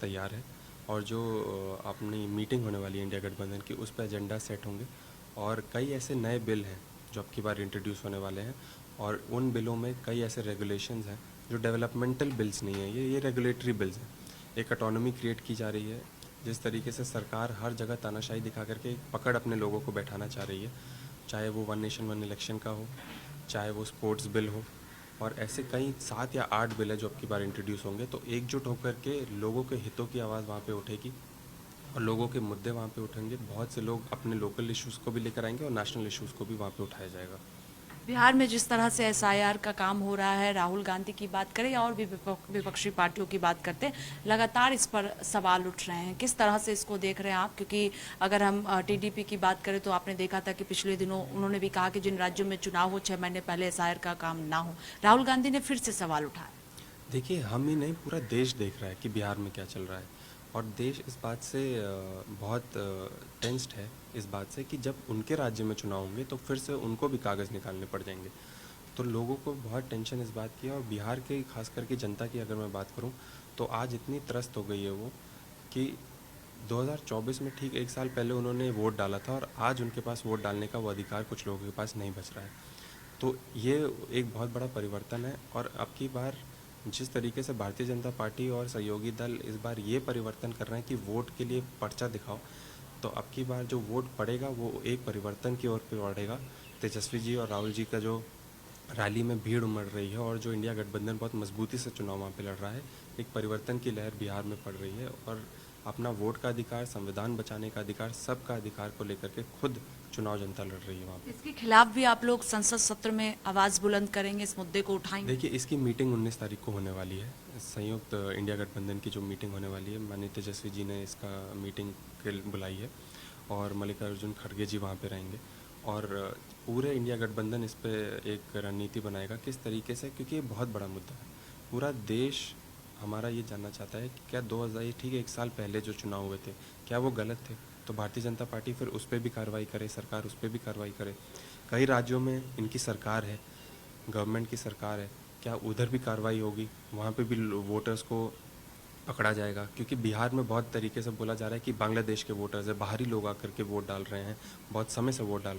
तैयार है और जो अपनी मीटिंग होने वाली है इंडिया गठबंधन की, उस पर एजेंडा सेट होंगे और कई ऐसे नए बिल हैं जो अब की बार इंट्रोड्यूस होने वाले हैं और उन बिलों में कई ऐसे रेगुलेशंस हैं जो डेवलपमेंटल बिल्स नहीं हैं, ये रेगुलेटरी बिल्स हैं। एक ऑटोनॉमी क्रिएट की जा रही है। जिस तरीके से सरकार हर जगह तानाशाही दिखा करके एक पकड़ अपने लोगों को बैठाना चाह रही है, चाहे वो वन नेशन वन इलेक्शन का हो, चाहे वो स्पोर्ट्स बिल हो, और ऐसे कई 7 या 8 बिल है जो अब की बार इंट्रोड्यूस होंगे, तो एकजुट होकर के लोगों के हितों की आवाज़ वहाँ पे उठेगी और लोगों के मुद्दे वहाँ पे उठेंगे। बहुत से लोग अपने लोकल इश्यूज़ को भी लेकर आएंगे और नेशनल इश्यूज़ को भी वहाँ पे उठाया जाएगा। बिहार में जिस तरह से एसआईआर का काम हो रहा है, राहुल गांधी की बात करें या और भी विपक्षी पार्टियों की बात करते हैं, लगातार इस पर सवाल उठ रहे हैं। किस तरह से इसको देख रहे हैं आप? क्योंकि अगर हम टीडीपी की बात करें तो आपने देखा था कि पिछले दिनों उन्होंने भी कहा कि जिन राज्यों में चुनाव हो 6 महीने पहले एसआईआर का काम ना हो। राहुल गांधी ने फिर से सवाल उठाया। देखिए, हम ही नहीं, पूरा देश देख रहा है कि बिहार में क्या चल रहा है और देश इस बात से बहुत टेंस्ड है इस बात से कि जब उनके राज्य में चुनाव होंगे तो फिर से उनको भी कागज़ निकालने पड़ जाएंगे। तो लोगों को बहुत टेंशन इस बात की है और बिहार के खास करके जनता की अगर मैं बात करूं तो आज इतनी त्रस्त हो गई है वो कि 2024 में ठीक 1 साल पहले उन्होंने वोट डाला था और आज उनके पास वोट डालने का वो अधिकार कुछ लोगों के पास नहीं बच रहा है। तो ये एक बहुत बड़ा परिवर्तन है और अब की बार जिस तरीके से भारतीय जनता पार्टी और सहयोगी दल इस बार ये परिवर्तन कर रहे हैं कि वोट के लिए पर्चा दिखाओ, तो अब की बार जो वोट पड़ेगा वो एक परिवर्तन की ओर पे बढ़ेगा। तेजस्वी जी और राहुल जी का जो रैली में भीड़ उमड़ रही है और जो इंडिया गठबंधन बहुत मजबूती से चुनाव वहाँ पे लड़ रहा है, एक परिवर्तन की लहर बिहार में पड़ रही है और अपना वोट का अधिकार, संविधान बचाने का अधिकार, सबका अधिकार को लेकर के खुद चुनाव जनता लड़ रही है वहाँ पे। इसके खिलाफ भी आप लोग संसद सत्र में आवाज बुलंद करेंगे, इस मुद्दे को उठाएंगे? देखिए, इसकी मीटिंग 19 तारीख को होने वाली है। संयुक्त इंडिया गठबंधन की जो मीटिंग होने वाली है, माननीय तेजस्वी जी ने इसका मीटिंग के बुलाई है और मल्लिकार्जुन खड़गे जी वहाँ पे रहेंगे और पूरे इंडिया गठबंधन इस पे एक रणनीति बनाएगा किस तरीके से, क्योंकि ये बहुत बड़ा मुद्दा है। पूरा देश हमारा ये जानना चाहता है कि क्या 2000, ये ठीक है 1 साल पहले जो चुनाव हुए थे, क्या वो गलत थे? तो भारतीय जनता पार्टी फिर उस पर भी कार्रवाई करे, सरकार उस पर भी कार्रवाई करे। कई राज्यों में इनकी सरकार है, गवर्नमेंट की सरकार है, क्या उधर भी कार्रवाई होगी? वहाँ पे भी वोटर्स को पकड़ा जाएगा? क्योंकि बिहार में बहुत तरीके से बोला जा रहा है कि बांग्लादेश के वोटर्स है, बाहरी लोग आकर के वोट डाल रहे हैं, बहुत समय से वोट डाल रहे हैं।